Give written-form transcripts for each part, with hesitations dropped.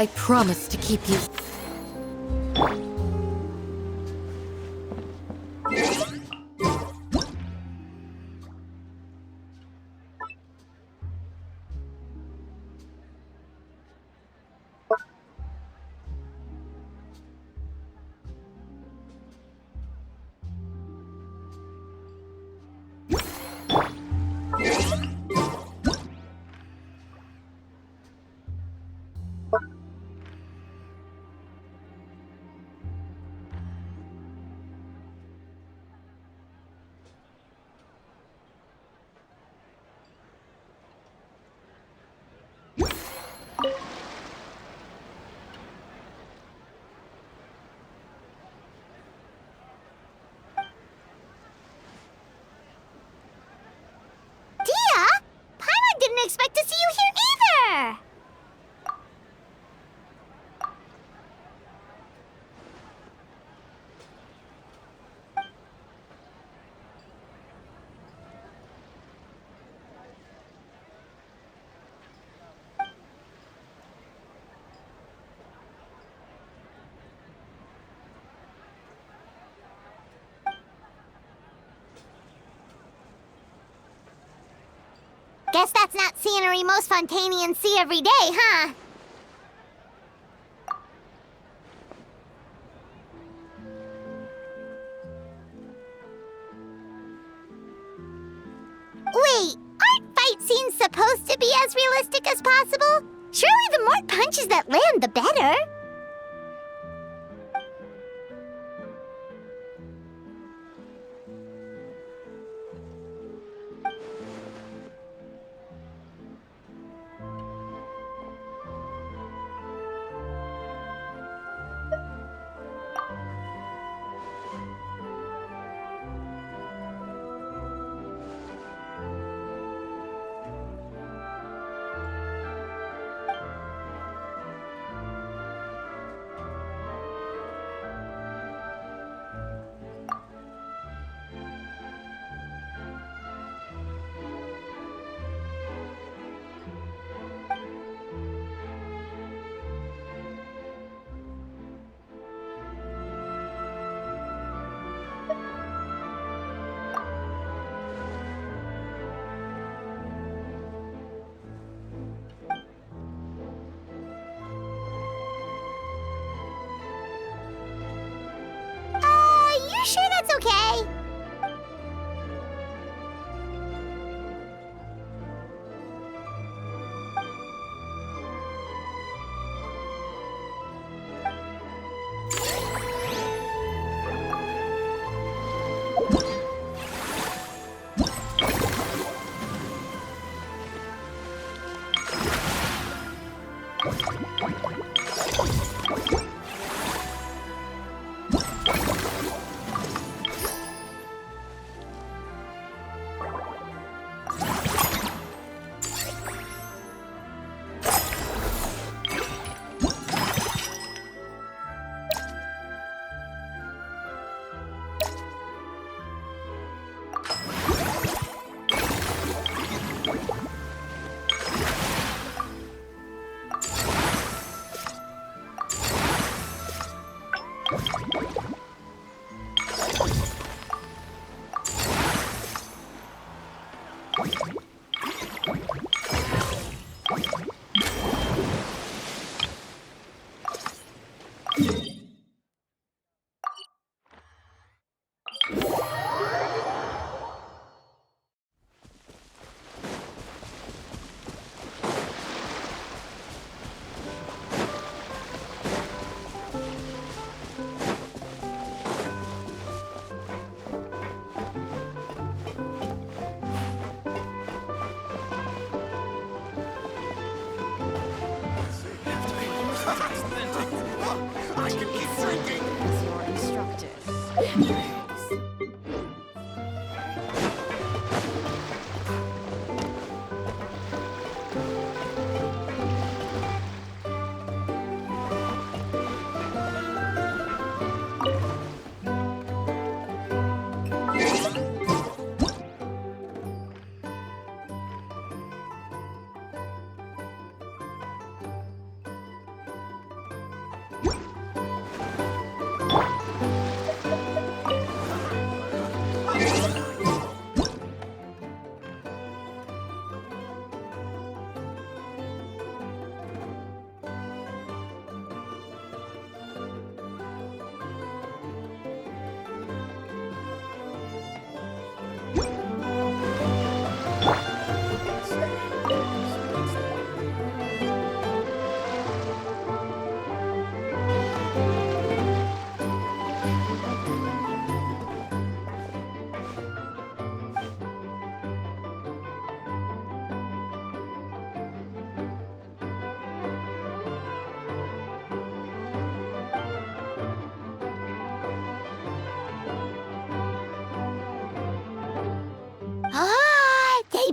I promise to keep you. Didn't expect to see you here either! Guess that's not scenery most Fontanians see every day, huh? Wait, aren't fight scenes supposed to be as realistic as possible? Surely the more punches that land, the better. You sure that's okay?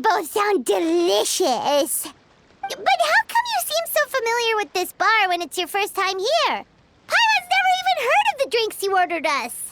both sound delicious. But how come you seem so familiar with this bar when it's your first time here? Paimon's never even heard of the drinks you ordered us.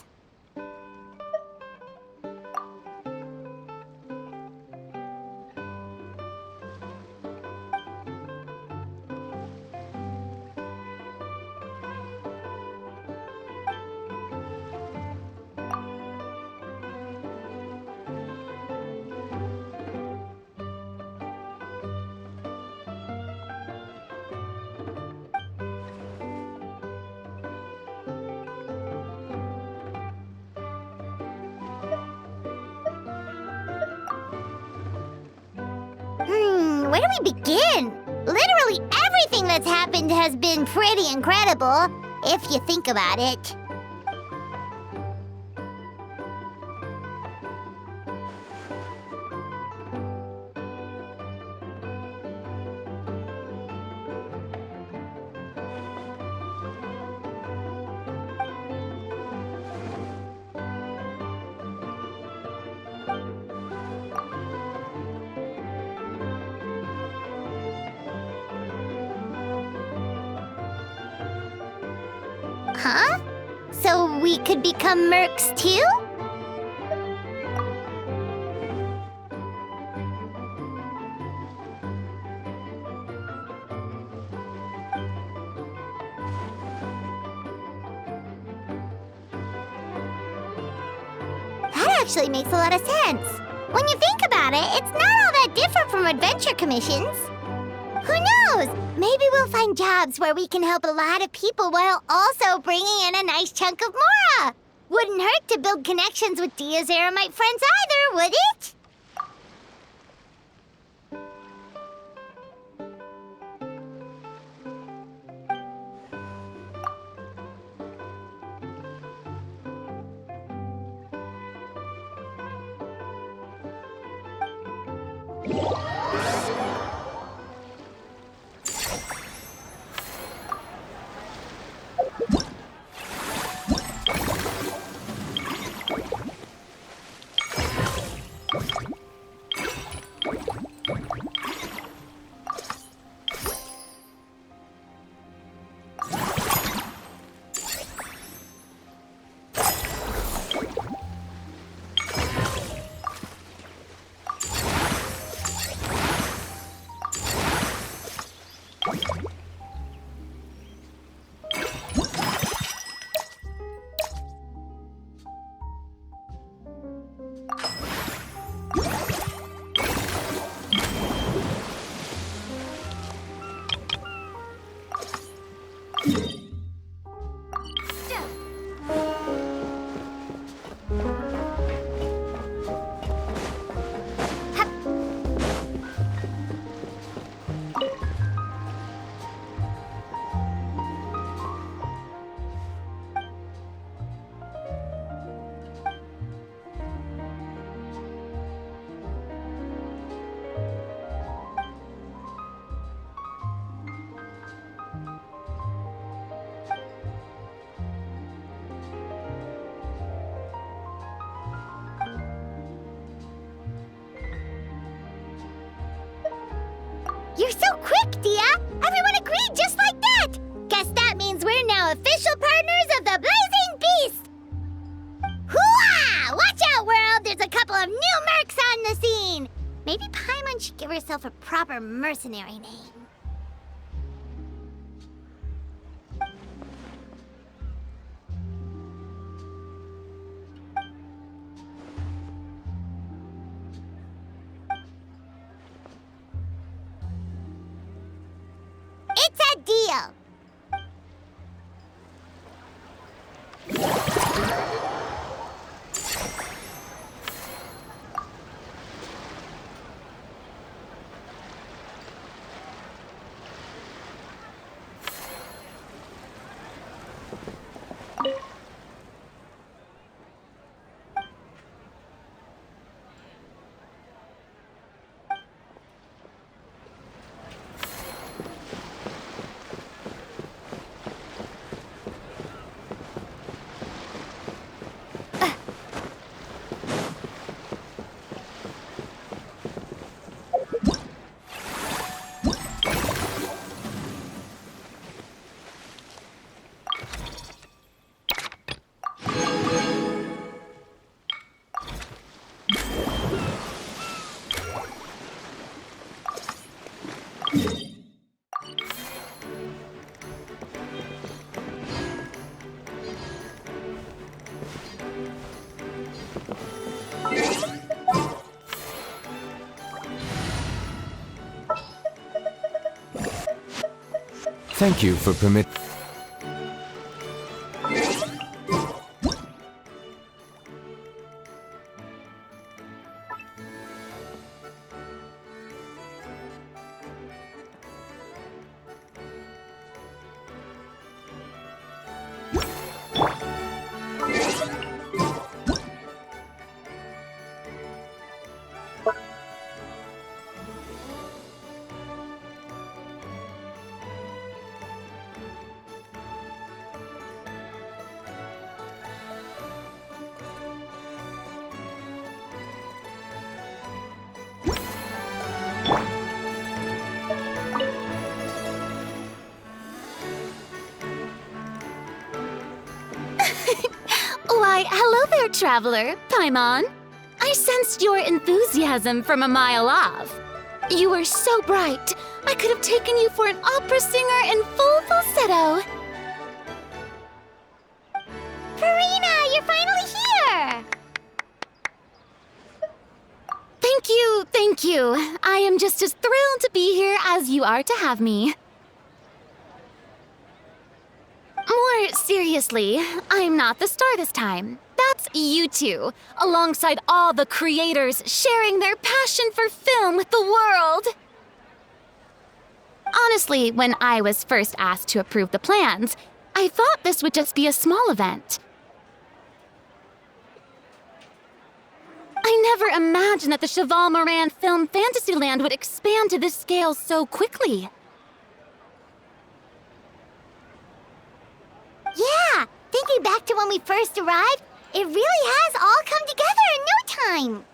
Where do we begin? Literally everything that's happened has been pretty incredible, if you think about it. Huh? So we could become mercs too? That actually makes a lot of sense. When you think about it, it's not all that different from adventure commissions. Who knows? Maybe we'll find jobs where we can help a lot of people while also bringing in a nice chunk of Mora. Wouldn't hurt to build connections with Dia's Eremite friends either, would it? You're so quick, Dia! Everyone agreed just like that! Guess that means we're now official partners of the Blazing Beast! Hooah! Watch out, world! There's a couple of new mercs on the scene! Maybe Paimon should give herself a proper mercenary name. It's a deal! Thank you for permit. Why, hello there, traveler, Paimon. I sensed your enthusiasm from a mile off. You were so bright, I could have taken you for an opera singer in full falsetto. Farina, you're finally here! Thank you. I am just as thrilled to be here as you are to have me. More seriously, I'm not the star this time. That's you two, alongside all the creators sharing their passion for film with the world. Honestly, when I was first asked to approve the plans, I thought this would just be a small event. I never imagined that the Cheval Moran Film Fantasyland would expand to this scale so quickly. Yeah, thinking back to when we first arrived, it really has all come together in no time.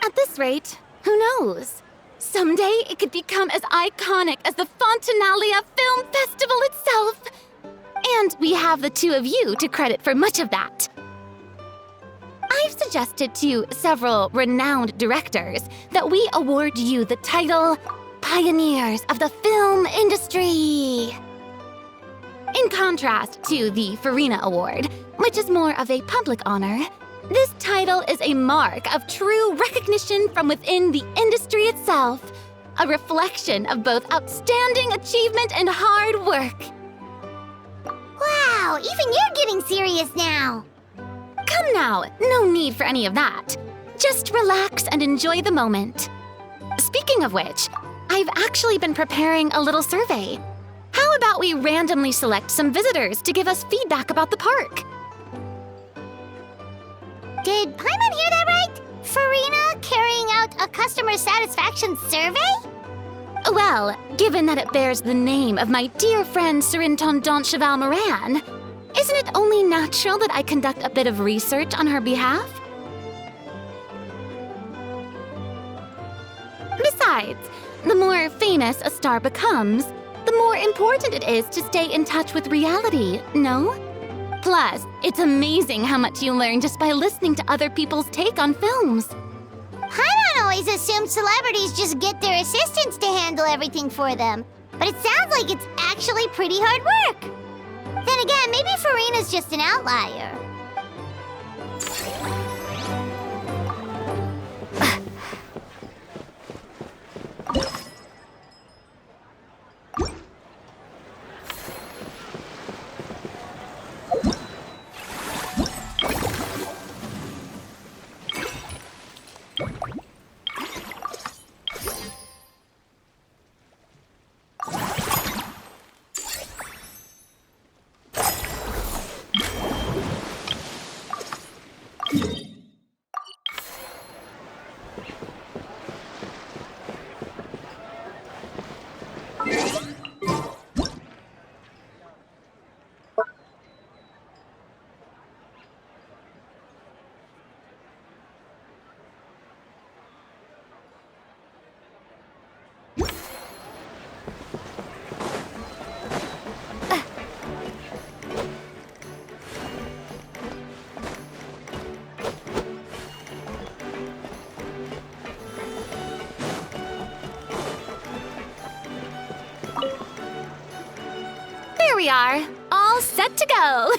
At this rate, who knows? Someday it could become as iconic as the Fontanalia Film Festival itself. And we have the two of you to credit for much of that. I've suggested to several renowned directors that we award you the title Pioneers of the Film Industry. In contrast to the Farina Award, which is more of a public honor, this title is a mark of true recognition from within the industry itself, a reflection of both outstanding achievement and hard work. Wow, even you're getting serious now. Come now, no need for any of that. Just relax and enjoy the moment. Speaking of which, I've actually been preparing a little survey. How about we randomly select some visitors to give us feedback about the park? Did Paimon hear that right? Farina carrying out a customer satisfaction survey? Well, given that it bears the name of my dear friend Surintendant Cheval Moran, isn't it only natural that I conduct a bit of research on her behalf? Besides, the more famous a star becomes, the more important it is to stay in touch with reality, no? Plus, it's amazing how much you learn just by listening to other people's take on films. Paimon always assumed celebrities just get their assistants to handle everything for them. But it sounds like it's actually pretty hard work. Then again, maybe Farina's just an outlier. There we are, all set to go.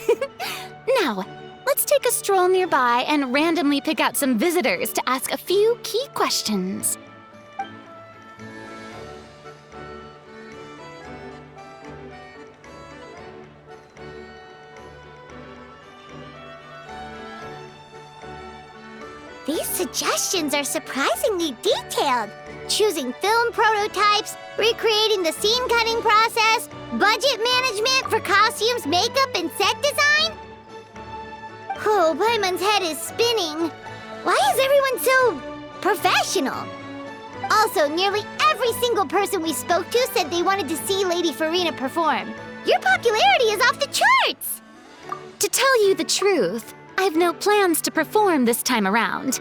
Now, let's take a stroll nearby and randomly pick out some visitors to ask a few key questions. These suggestions are surprisingly detailed. Choosing film prototypes, recreating the scene cutting process, budget management for costumes, makeup, and set design. Oh, Paimon's head is spinning. Why is everyone so professional? Also, nearly every single person we spoke to said they wanted to see Lady Farina perform. Your popularity is off the charts! To tell you the truth, I've no plans to perform this time around.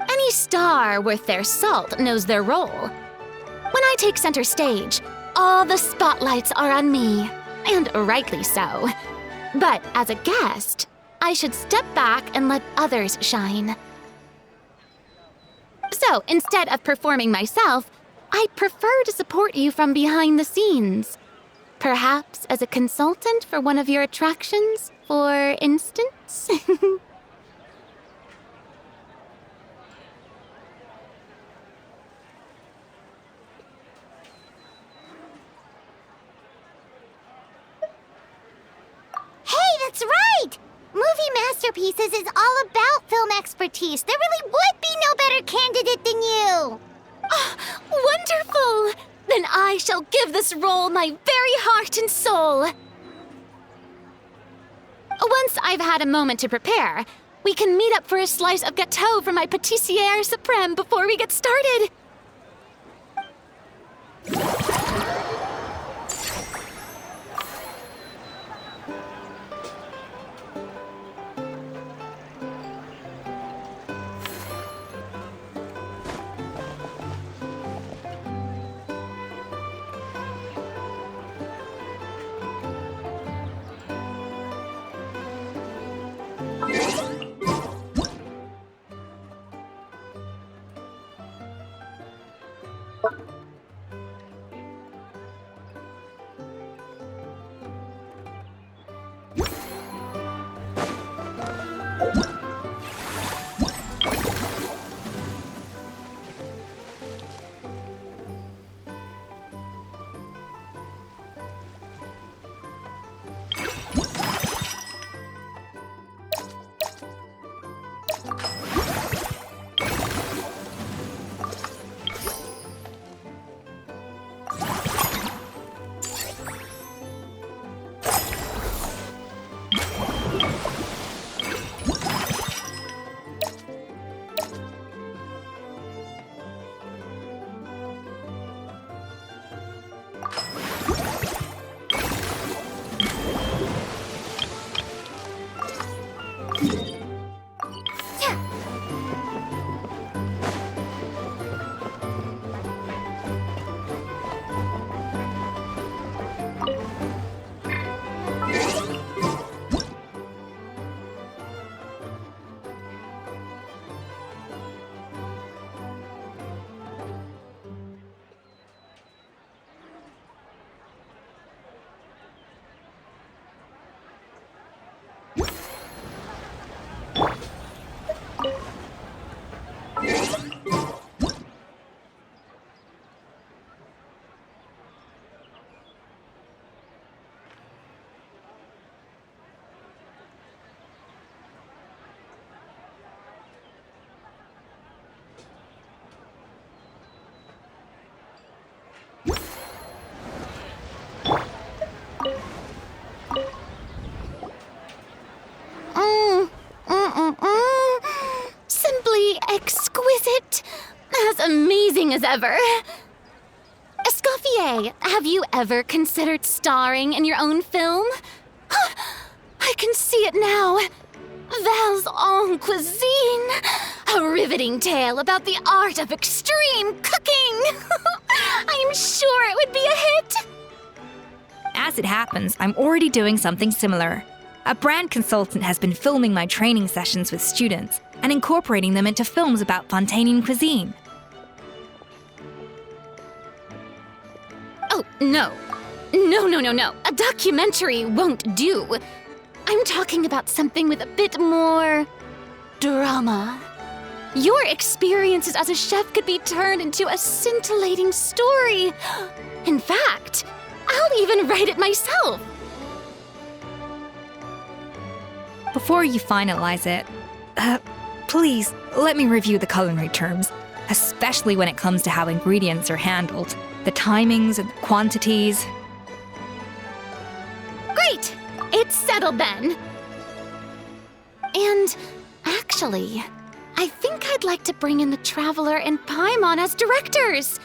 Any star worth their salt knows their role. When I take center stage, all the spotlights are on me, and rightly so. But as a guest, I should step back and let others shine. So instead of performing myself, I'd prefer to support you from behind the scenes. Perhaps as a consultant for one of your attractions, for instance? Hey, that's right! Movie Masterpieces is all about film expertise. There really would be no better candidate than you! Oh, wonderful! Then I shall give this role my very heart and soul. Once I've had a moment to prepare, we can meet up for a slice of gâteau from my pâtissière suprême before we get started. Simply exquisite. As amazing as ever. Escoffier, have you ever considered starring in your own film? I can see it now. Val's en cuisine. A riveting tale about the art of extreme cooking. I'm sure it would be a hit. As it happens, I'm already doing something similar. A brand consultant has been filming my training sessions with students and incorporating them into films about Fontanian cuisine. Oh, no. No. A documentary won't do. I'm talking about something with a bit more drama. Your experiences as a chef could be turned into a scintillating story. In fact, I'll even write it myself. Before you finalize it, Please, let me review the culinary terms, especially when it comes to how ingredients are handled, the timings and the quantities. Great! It's settled then. And actually, I think I'd like to bring in the Traveler and Paimon as directors.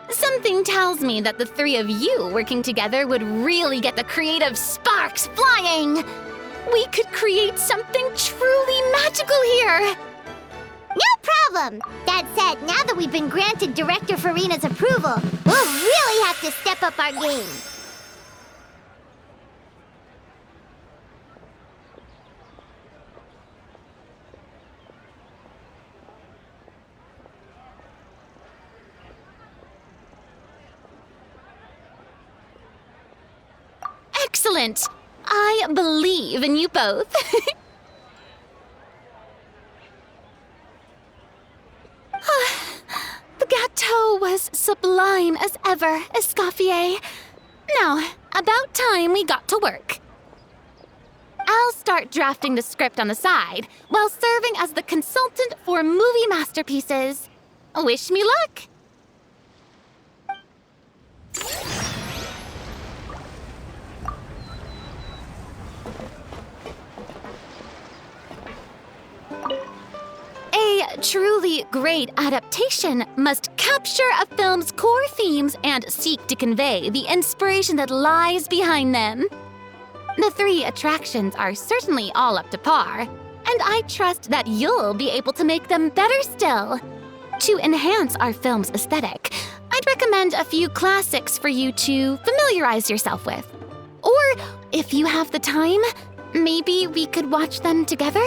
Something tells me that the three of you working together would really get the creative sparks flying. We could create something truly magical here. No problem! That said, now that we've been granted Director Farina's approval, we'll really have to step up our game. Excellent! I believe in you both. The gâteau was sublime as ever, Escoffier. Now, about time we got to work. I'll start drafting the script on the side while serving as the consultant for movie masterpieces. Wish me luck! A truly great adaptation must capture a film's core themes and seek to convey the inspiration that lies behind them. The three attractions are certainly all up to par, and I trust that you'll be able to make them better still. To enhance our film's aesthetic, I'd recommend a few classics for you to familiarize yourself with. Or, if you have the time, maybe we could watch them together?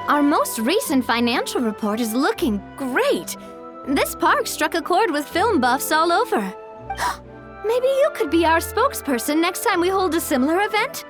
Our most recent financial report is looking great. This park struck a chord with film buffs all over. Maybe you could be our spokesperson next time we hold a similar event?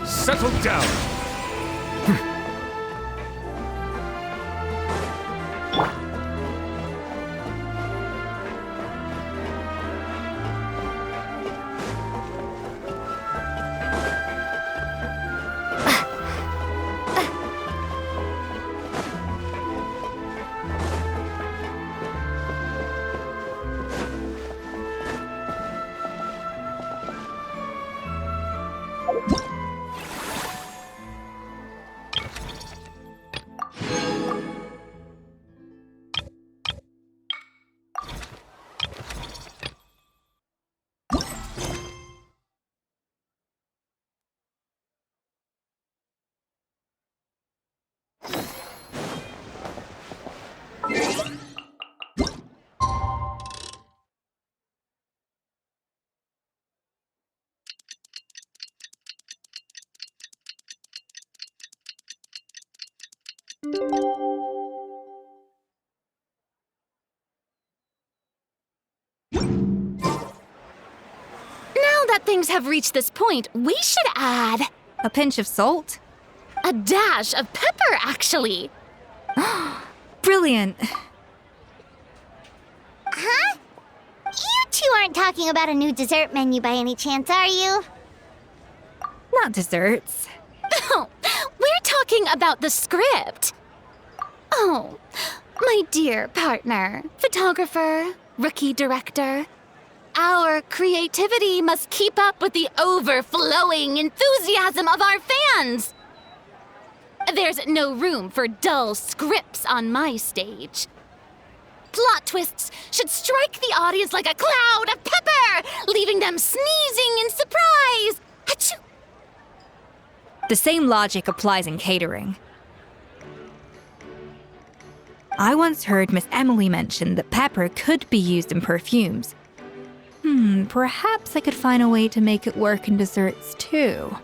Settle down! Now that things have reached this point, we should add A pinch of salt? a dash of pepper, actually. Brilliant. Huh? You two aren't talking about a new dessert menu by any chance, are you? Not desserts. Oh, we're talking about the script. Oh, my dear partner, photographer, rookie director. Our creativity must keep up with the overflowing enthusiasm of our fans. There's no room for dull scripts on my stage. Plot twists should strike the audience like a cloud of pepper, leaving them sneezing in surprise. Achoo! The same logic applies in catering. I once heard Miss Emily mention that pepper could be used in perfumes. Perhaps I could find a way to make it work in desserts too.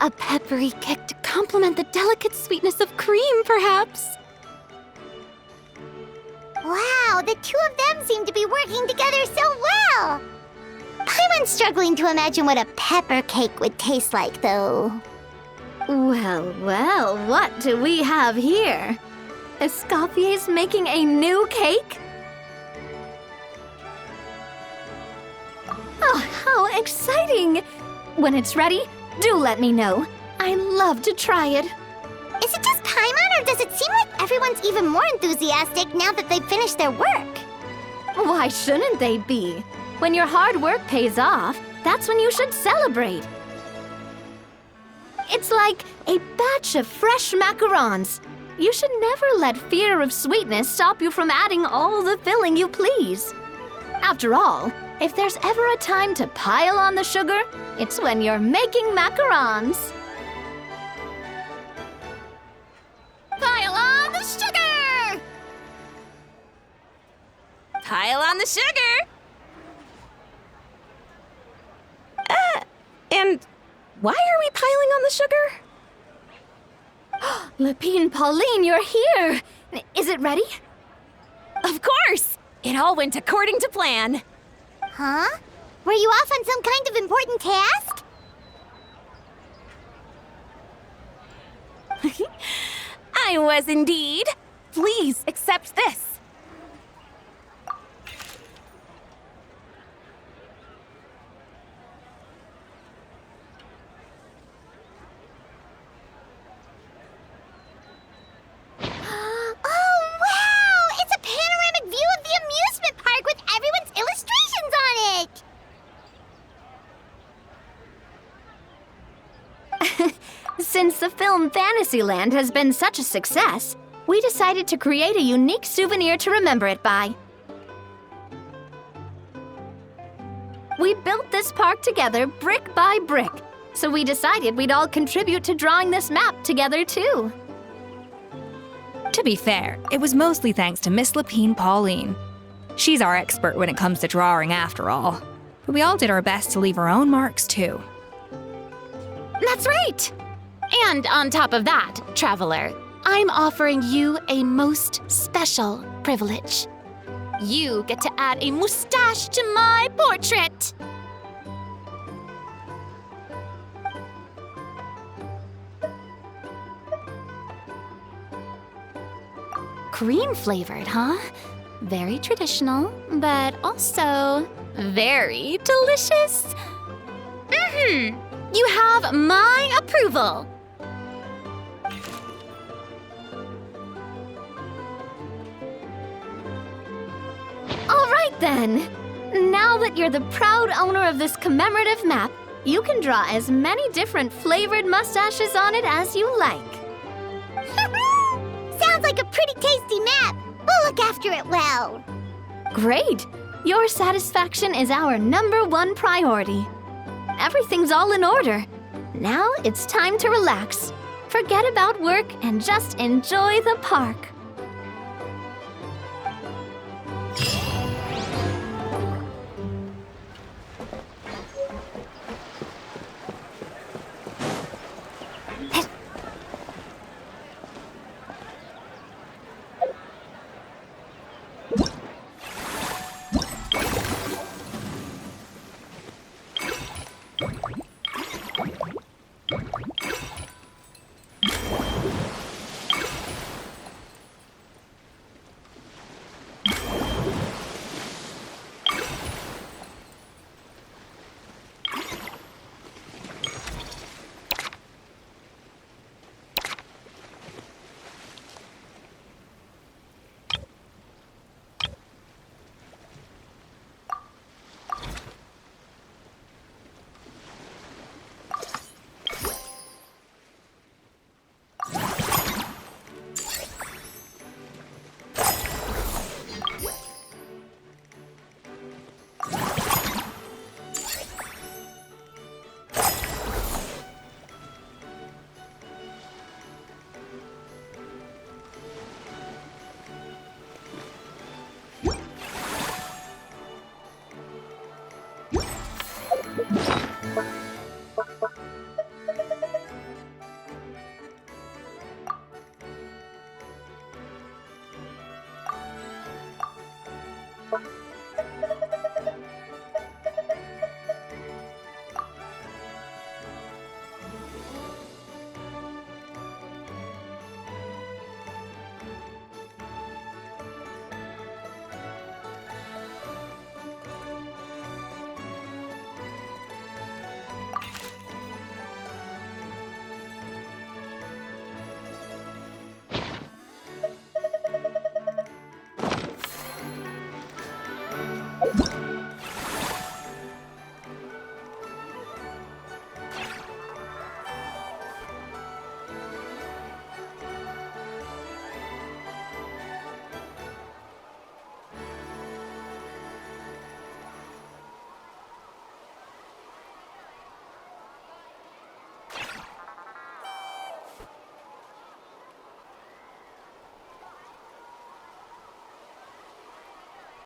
A peppery kick to complement the delicate sweetness of cream, perhaps. Wow, the two of them seem to be working together so well. I'm struggling to imagine what a pepper cake would taste like, though. Well, well, what do we have here? Escoffier's making a new cake? Oh, how exciting! When it's ready, do let me know. I'd love to try it. Is it just Paimon, or does it seem like everyone's even more enthusiastic now that they've finished their work? Why shouldn't they be? When your hard work pays off, that's when you should celebrate. It's like a batch of fresh macarons. You should never let fear of sweetness stop you from adding all the filling you please. After all, if there's ever a time to pile on the sugar, it's when you're making macarons. Pile on the sugar! Pile on the sugar! And why are we piling on the sugar? Lepine, Pauline, you're here! Is it ready? Of course! It all went according to plan. Huh? Were you off on some kind of important task? I was indeed. Please accept this. Oh, wow! It's a panoramic view of the amusement park with everyone's illustrations on it! Since the film Fantasyland has been such a success, we decided to create a unique souvenir to remember it by. We built this park together brick by brick, so we decided we'd all contribute to drawing this map together too. To be fair, it was mostly thanks to Miss Lepine Pauline. She's our expert when it comes to drawing after all. But we all did our best to leave our own marks too. That's right! And on top of that, traveler, I'm offering you a most special privilege. You get to add a mustache to my portrait! Cream flavored, huh? Very traditional, but also very delicious. You have my approval. All right then. Now that you're the proud owner of this commemorative map, you can draw as many different flavored mustaches on it as you like. Sounds like a pretty tasty map. We'll look after it well. Great! Your satisfaction is our #1 priority. Everything's all in order. Now it's time to relax. Forget about work and just enjoy the park.